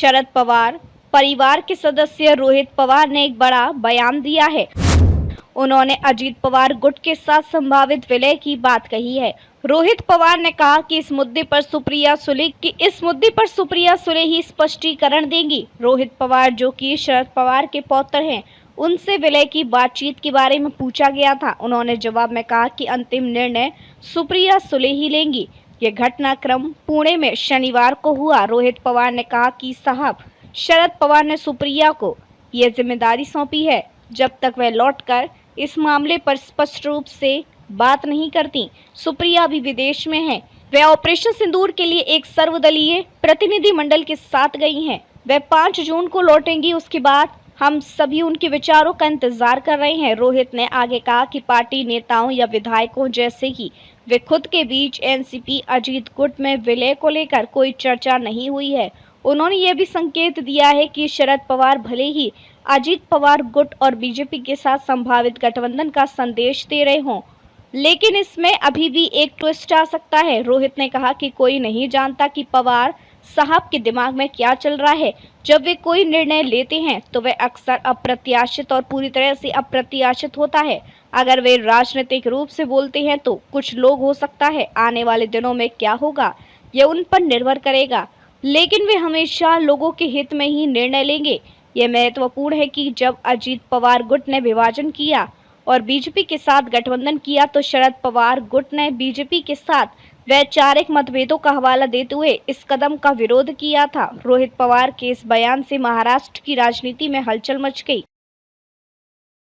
शरद पवार परिवार के सदस्य रोहित पवार ने एक बड़ा बयान दिया है। उन्होंने अजीत पवार गुट के साथ संभावित विलय की बात कही है। रोहित पवार ने कहा कि इस मुद्दे पर सुप्रिया सुले ही स्पष्टीकरण देंगी। रोहित पवार, जो कि शरद पवार के पौत्र हैं, उनसे विलय की बातचीत के बारे में पूछा गया था। उन्होंने जवाब में कहा कि अंतिम निर्णय सुप्रिया सुले ही लेंगी। ये घटनाक्रम पुणे में शनिवार को हुआ। रोहित पवार ने कहा कि साहब, शरद पवार ने सुप्रिया को ये जिम्मेदारी सौंपी है। जब तक वह लौटकर इस मामले पर स्पष्ट रूप से बात नहीं करती। सुप्रिया अभी विदेश में है। वह ऑपरेशन सिंदूर के लिए एक सर्वदलीय प्रतिनिधि मंडल के साथ गई हैं। वह 5 जून को लौटेंगी। उसके बाद हम सभी उनके विचारों का इंतजार कर रहे हैं। रोहित ने आगे कहा कि पार्टी नेताओं या विधायकों जैसे ही वे खुद के बीच एनसीपी अजीत गुट में विलय को लेकर कोई चर्चा नहीं हुई है। उन्होंने यह भी संकेत दिया है कि शरद पवार भले ही अजीत पवार गुट और बीजेपी के साथ संभावित गठबंधन का संदेश दे रहे हों, लेकिन इसमें अभी भी एक ट्विस्ट आ सकता है। रोहित ने कहा कि कोई नहीं जानता कि पवार साहब के दिमाग में क्या चल रहा है। जब वे कोई निर्णय लेते हैं तो वह अक्सर अप्रत्याशित और पूरी तरह से अप्रत्याशित होता है। अगर वे राजनीतिक रूप से बोलते हैं तो कुछ लोग हो सकता है आने वाले दिनों में क्या होगा यह उन पर निर्भर करेगा, लेकिन वे हमेशा लोगों के हित में ही निर्णय लेंगे। यह महत्वपूर्ण है कि जब अजीत पवार गुट ने विभाजन किया और बीजेपी के साथ गठबंधन किया तो शरद पवार गुट ने बीजेपी के साथ वैचारिक मतभेदों का हवाला देते हुए इस कदम का विरोध किया था। रोहित पवार के इस बयान से महाराष्ट्र की राजनीति में हलचल मच गई।